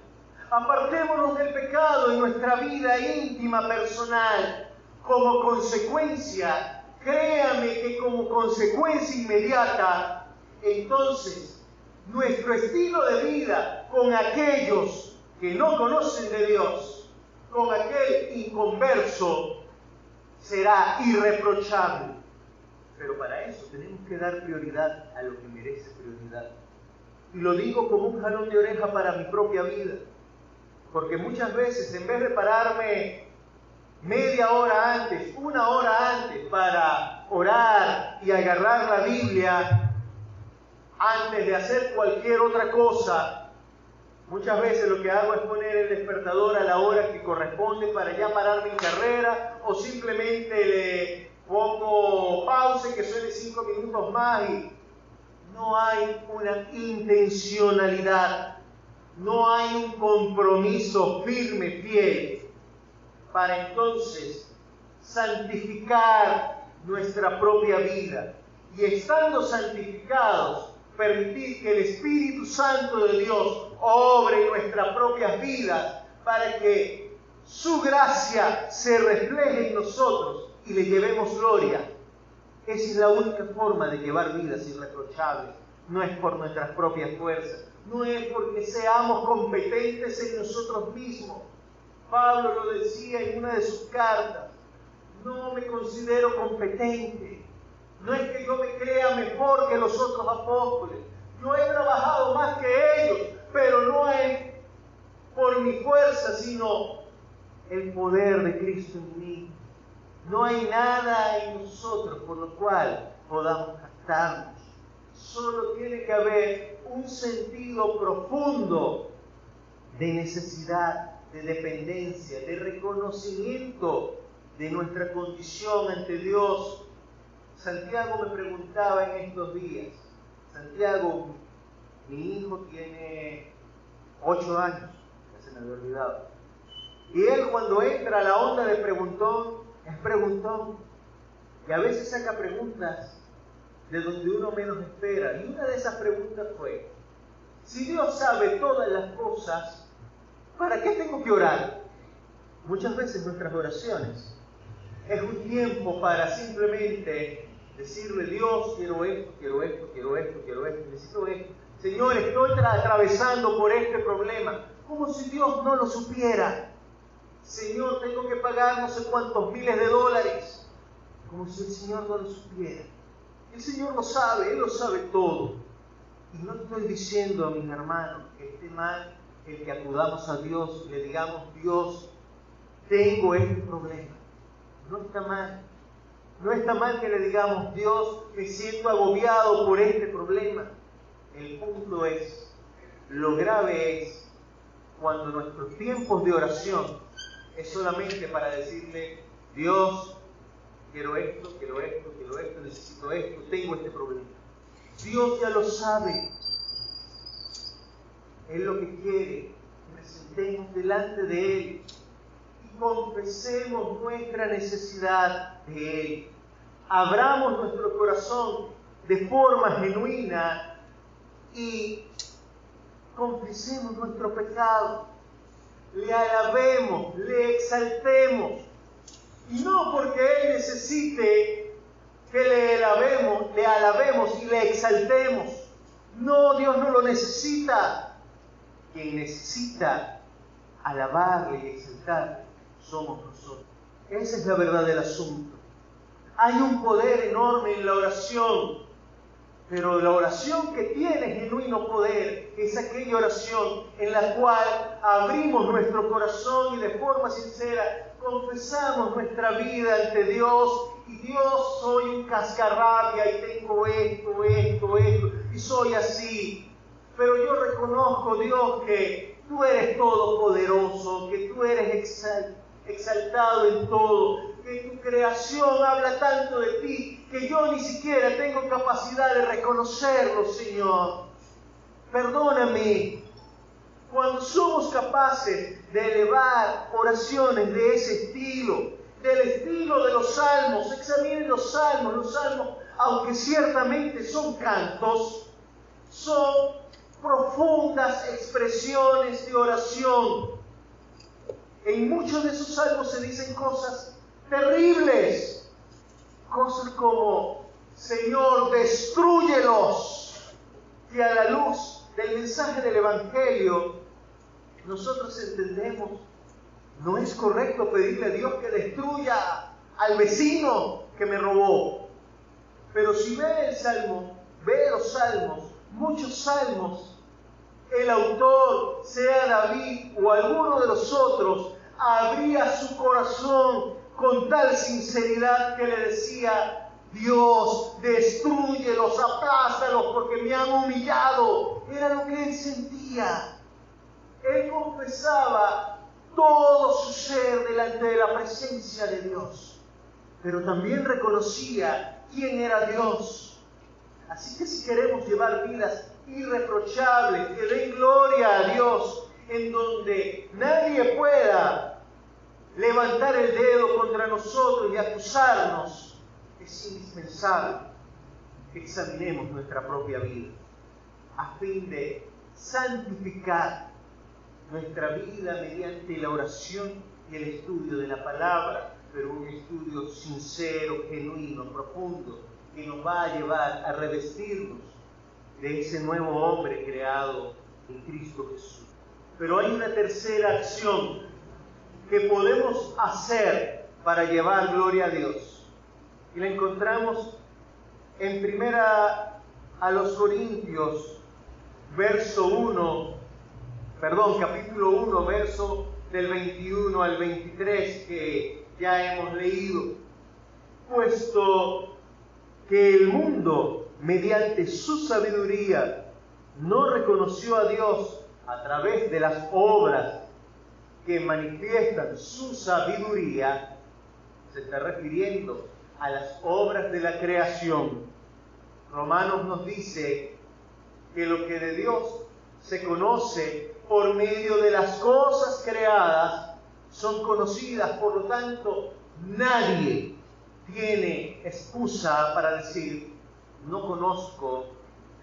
Apartémonos del pecado en nuestra vida íntima, personal. Como consecuencia, créame que como consecuencia inmediata, entonces nuestro estilo de vida con aquellos que no conocen de Dios, con aquel inconverso, será irreprochable. Pero para eso tenemos que dar prioridad a lo que merece prioridad. Y lo digo como un jalón de oreja para mi propia vida. Porque muchas veces, en vez de pararme media hora antes, una hora antes para orar y agarrar la Biblia, antes de hacer cualquier otra cosa, muchas veces lo que hago es poner el despertador a la hora que corresponde para ya parar mi carrera, o simplemente le pongo pausa y que suene 5 minutos más, y no hay una intencionalidad, no hay un compromiso firme, fiel, para entonces santificar nuestra propia vida. Y estando santificados, permitir que el Espíritu Santo de Dios obre en nuestras propias vidas para que su gracia se refleje en nosotros y le llevemos gloria. Esa es la única forma de llevar vidas irreprochables. No es por nuestras propias fuerzas, no es porque seamos competentes en nosotros mismos. Pablo lo decía en una de sus cartas: no me considero competente. No es que yo me crea mejor que los otros apóstoles. Yo he trabajado más que ellos, pero no es por mi fuerza, sino el poder de Cristo en mí. No hay nada en nosotros por lo cual podamos jactarnos. Solo tiene que haber un sentido profundo de necesidad, de dependencia, de reconocimiento de nuestra condición ante Dios. Santiago me preguntaba en estos días: Santiago, mi hijo tiene 8 años, ya se me había olvidado. Y él cuando entra a la onda de preguntón, es preguntón. Y a veces saca preguntas de donde uno menos espera. Y una de esas preguntas fue, si Dios sabe todas las cosas, ¿para qué tengo que orar? Muchas veces nuestras oraciones es un tiempo para simplemente decirle, Dios, quiero esto, quiero esto, quiero esto, quiero esto, necesito esto. Señor, estoy atravesando por este problema. Como si Dios no lo supiera. Señor, tengo que pagar no sé cuántos miles de dólares. Como si el Señor no lo supiera. El Señor lo sabe, Él lo sabe todo. Y no estoy diciendo, mis hermanos, que esté mal el que acudamos a Dios y le digamos, Dios, tengo este problema. No está mal. No está mal que le digamos, Dios, me siento agobiado por este problema. El punto es, lo grave es cuando nuestros tiempos de oración es solamente para decirle, Dios, quiero esto, necesito esto, tengo este problema. Dios ya lo sabe. Él lo que quiere, que presentemos delante de Él y confesemos nuestra necesidad de Él. Abramos nuestro corazón de forma genuina y confesemos nuestro pecado. Le alabemos, le exaltemos. Y no porque Él necesite que le alabemos y le exaltemos. No, Dios no lo necesita. Quien necesita alabarle y exaltarle somos nosotros. Esa es la verdad del asunto. Hay un poder enorme en la oración, pero la oración que tiene genuino poder es aquella oración en la cual abrimos nuestro corazón y de forma sincera confesamos nuestra vida ante Dios. Y Dios, soy un cascarrabia y tengo esto, y soy así. Pero yo reconozco, Dios, que tú eres todopoderoso, que tú eres exaltado en todo, que tu creación habla tanto de ti que yo ni siquiera tengo capacidad de reconocerlo, Señor. Perdóname. Cuando somos capaces de elevar oraciones de ese estilo, del estilo de los salmos, examinen los salmos, aunque ciertamente son cantos, son profundas expresiones de oración. En muchos de esos salmos se dicen cosas terribles, cosas como, Señor, destrúyelos, que a la luz del mensaje del Evangelio nosotros entendemos, no es correcto pedirle a Dios que destruya al vecino que me robó. Pero si ve los salmos, muchos salmos, el autor, sea David o alguno de los otros, abría su corazón con tal sinceridad que le decía, Dios, destrúyelos, aplástalos porque me han humillado. Era lo que él sentía. Él confesaba todo su ser delante de la presencia de Dios, pero también reconocía quién era Dios. Así que si queremos llevar vidas irreprochables, que den gloria a Dios, en donde nadie pueda levantar el dedo contra nosotros y acusarnos, es indispensable que examinemos nuestra propia vida a fin de santificar nuestra vida mediante la oración y el estudio de la palabra, pero un estudio sincero, genuino, profundo, que nos va a llevar a revestirnos de ese nuevo hombre creado en Cristo Jesús. Pero hay una tercera acción que podemos hacer para llevar gloria a Dios. Y la encontramos en Primera a los Corintios, capítulo 1, verso del 21 al 23, que ya hemos leído. Puesto que el mundo, mediante su sabiduría, no reconoció a Dios a través de las obras que manifiestan su sabiduría, se está refiriendo a las obras de la creación. Romanos nos dice que lo que de Dios se conoce por medio de las cosas creadas son conocidas. Por lo tanto, nadie tiene excusa para decir, no conozco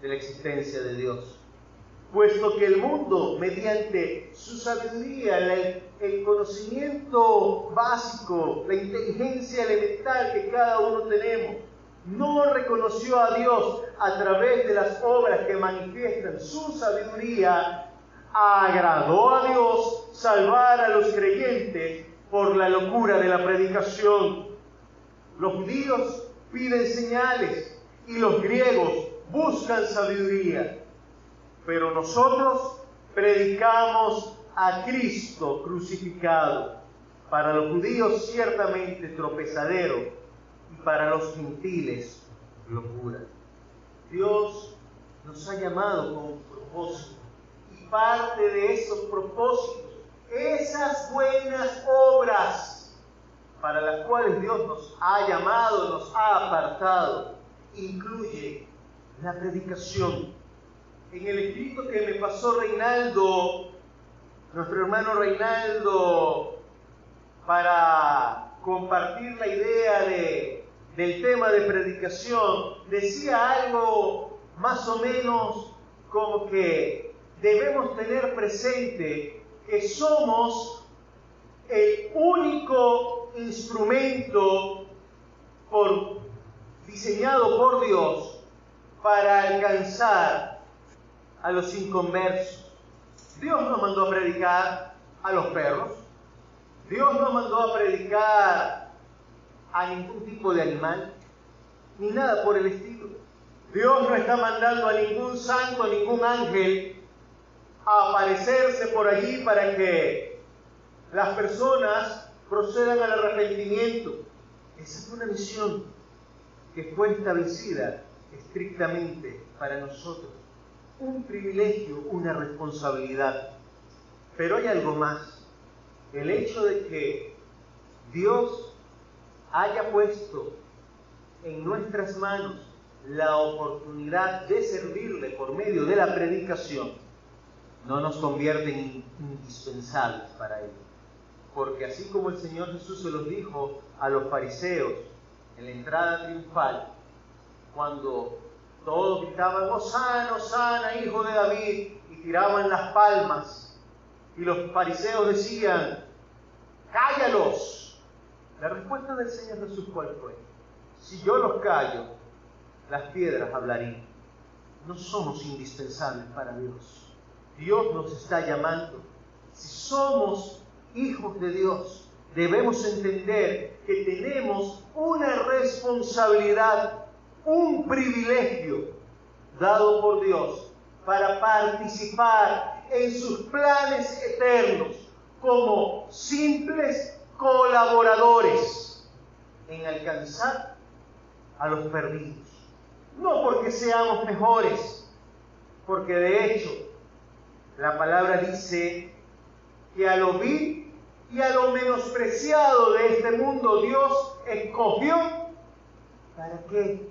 de la existencia de Dios. Puesto que el mundo, mediante su sabiduría, el conocimiento básico, la inteligencia elemental que cada uno tenemos, no reconoció a Dios a través de las obras que manifiestan su sabiduría, agradó a Dios salvar a los creyentes por la locura de la predicación. Los judíos piden señales y los griegos buscan sabiduría. Pero nosotros predicamos a Cristo crucificado, para los judíos ciertamente tropezadero y para los gentiles locura. Dios nos ha llamado con un propósito, y parte de esos propósitos, esas buenas obras para las cuales Dios nos ha llamado, nos ha apartado, incluye la predicación. En el escrito que me pasó Reinaldo, nuestro hermano Reinaldo, para compartir la idea del tema de predicación, decía algo más o menos como que debemos tener presente que somos el único instrumento diseñado por Dios para alcanzar a los inconversos. Dios no mandó a predicar a los perros. Dios no mandó a predicar a ningún tipo de animal, ni nada por el estilo. Dios no está mandando a ningún santo, a ningún ángel a aparecerse por allí para que las personas procedan al arrepentimiento. Esa es una misión que fue establecida estrictamente para nosotros. Un privilegio, una responsabilidad. Pero hay algo más. El hecho de que Dios haya puesto en nuestras manos la oportunidad de servirle por medio de la predicación no nos convierte en indispensables para Él. Porque así como el Señor Jesús se los dijo a los fariseos en la entrada triunfal, cuando todos gritaban, Hosana, Hosana, hijo de David, y tiraban las palmas. Y los fariseos decían, cállalos. La respuesta del Señor Jesús, ¿cuál fue? Si yo los callo, las piedras hablarían. No somos indispensables para Dios. Dios nos está llamando. Si somos hijos de Dios, debemos entender que tenemos una responsabilidad, un privilegio dado por Dios para participar en sus planes eternos como simples colaboradores en alcanzar a los perdidos. No porque seamos mejores, porque de hecho la palabra dice que a lo vil y a lo menospreciado de este mundo Dios escogió. ¿Para qué?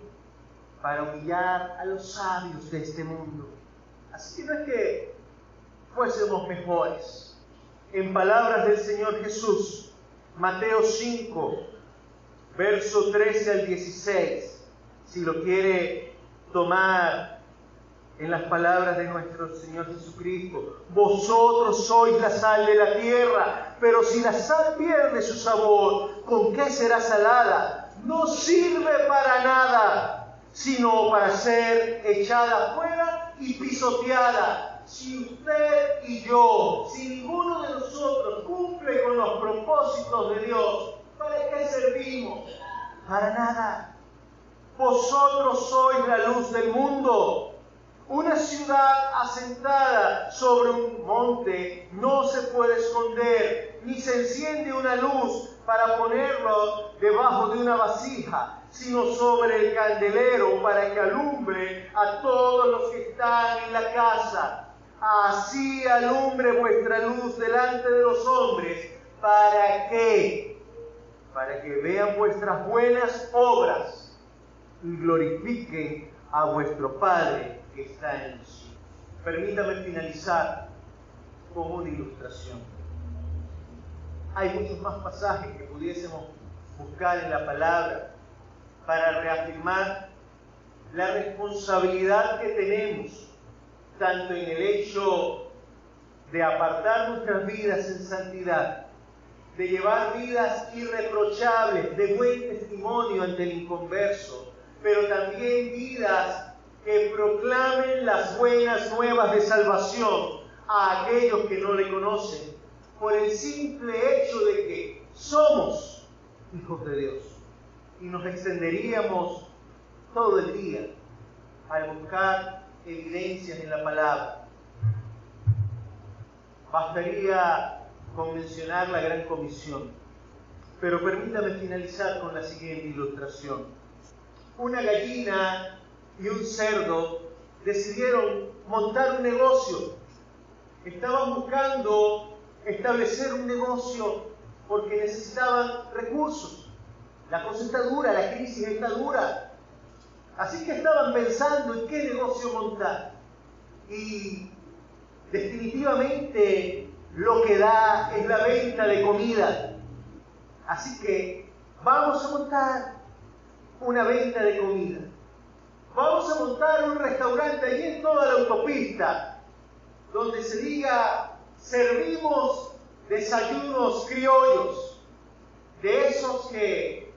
Para humillar a los sabios de este mundo. Así que no es que fuésemos mejores. En palabras del Señor Jesús, Mateo 5, verso 13 al 16, si lo quiere tomar en las palabras de nuestro Señor Jesucristo. Vosotros sois la sal de la tierra, pero si la sal pierde su sabor, ¿con qué será salada? No sirve para nada, sino para ser echada fuera y pisoteada. Si usted y yo, si ninguno de nosotros cumple con los propósitos de Dios, ¿para qué servimos? Para nada. Vosotros sois la luz del mundo. Una ciudad asentada sobre un monte no se puede esconder, ni se enciende una luz para ponerlo debajo de una vasija, sino sobre el candelero para que alumbre a todos los que están en la casa. Así alumbre vuestra luz delante de los hombres. ¿Para qué? Para que vean vuestras buenas obras y glorifiquen a vuestro Padre que está en los cielos. Permítame finalizar con una ilustración. Hay muchos más pasajes que pudiésemos buscar en la palabra para reafirmar la responsabilidad que tenemos, tanto en el hecho de apartar nuestras vidas en santidad, de llevar vidas irreprochables, de buen testimonio ante el inconverso, pero también vidas que proclamen las buenas nuevas de salvación a aquellos que no le conocen, por el simple hecho de que somos hijos de Dios. Y nos extenderíamos todo el día al buscar evidencias en la palabra. Bastaría con mencionar la Gran Comisión, pero permítame finalizar con la siguiente ilustración. Una gallina y un cerdo decidieron montar un negocio. Estaban buscando establecer un negocio porque necesitaban recursos. La cosa está dura, la crisis está dura. Así que estaban pensando en qué negocio montar. Y definitivamente lo que da es la venta de comida. Así que vamos a montar una venta de comida. Vamos a montar un restaurante allí en toda la autopista, donde se diga, servimos desayunos criollos, de esos que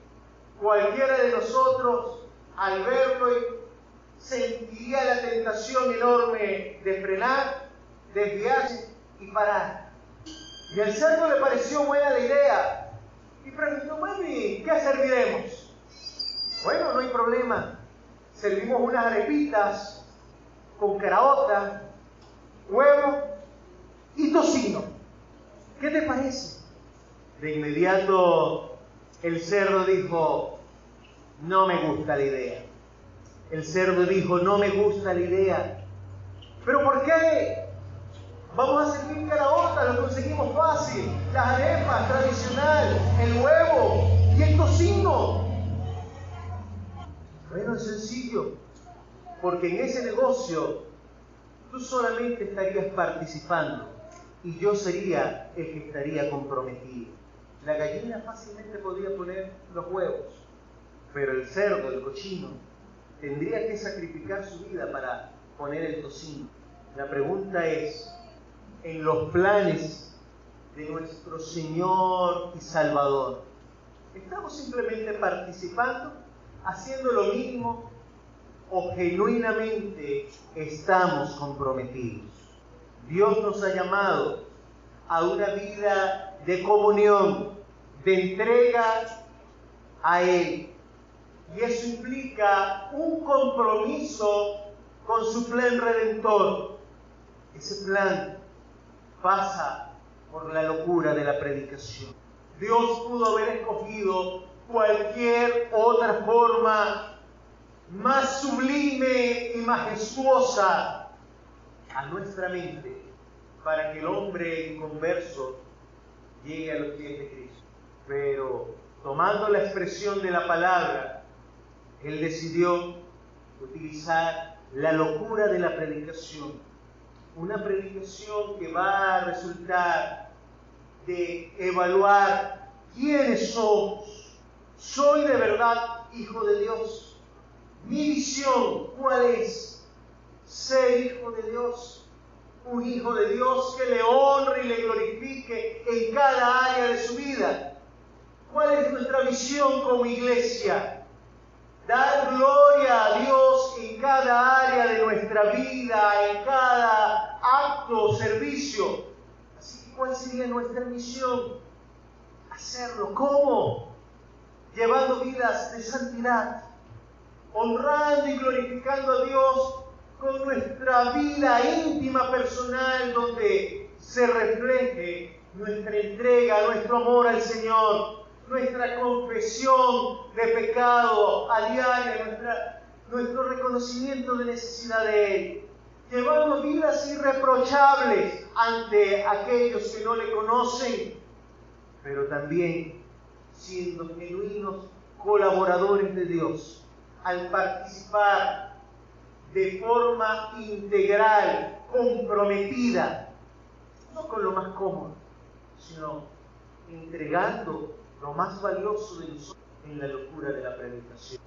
cualquiera de nosotros, al verlo, sentiría la tentación enorme de frenar, desviarse y parar. Y al cerdo le pareció buena la idea y preguntó, mami, ¿qué serviremos? Bueno, no hay problema. Servimos unas arepitas con caraota, huevo y tocino. ¿Qué te parece? De inmediato el cerdo dijo, no me gusta la idea. El cerdo dijo, no me gusta la idea. ¿Pero por qué? Vamos a servir caraota, lo conseguimos fácil. Las arepas tradicional, el huevo y el tocino. Bueno, es sencillo, porque en ese negocio tú solamente estarías participando y yo sería el que estaría comprometido. La gallina fácilmente podría poner los huevos, pero el cerdo, el cochino, tendría que sacrificar su vida para poner el tocino. La pregunta es, en los planes de nuestro Señor y Salvador, ¿estamos simplemente participando, haciendo lo mismo, o genuinamente estamos comprometidos? Dios nos ha llamado a una vida de comunión, de entrega a Él. Y eso implica un compromiso con su plan redentor. Ese plan pasa por la locura de la predicación. Dios pudo haber escogido cualquier otra forma más sublime y majestuosa a nuestra mente para que el hombre inconverso llegue a los pies de Cristo. Pero tomando la expresión de la palabra, Él decidió utilizar la locura de la predicación. Una predicación que va a resultar de evaluar quiénes somos. ¿Soy de verdad hijo de Dios? Mi visión, ¿cuál es? Ser hijo de Dios. Un hijo de Dios que le honre y le glorifique en cada área de su vida. ¿Cuál es nuestra visión como iglesia? Dar gloria a Dios en cada área de nuestra vida, en cada acto o servicio. Así que, ¿cuál sería nuestra misión? Hacerlo. ¿Cómo? Llevando vidas de santidad, honrando y glorificando a Dios con nuestra vida íntima personal, donde se refleje nuestra entrega, nuestro amor al Señor, nuestra confesión de pecado a diario, nuestro reconocimiento de necesidad de Él, llevando vidas irreprochables ante aquellos que no le conocen, pero también siendo genuinos colaboradores de Dios al participar de forma integral, comprometida, no con lo más cómodo, sino entregando lo más valioso de nosotros en la locura de la predicación.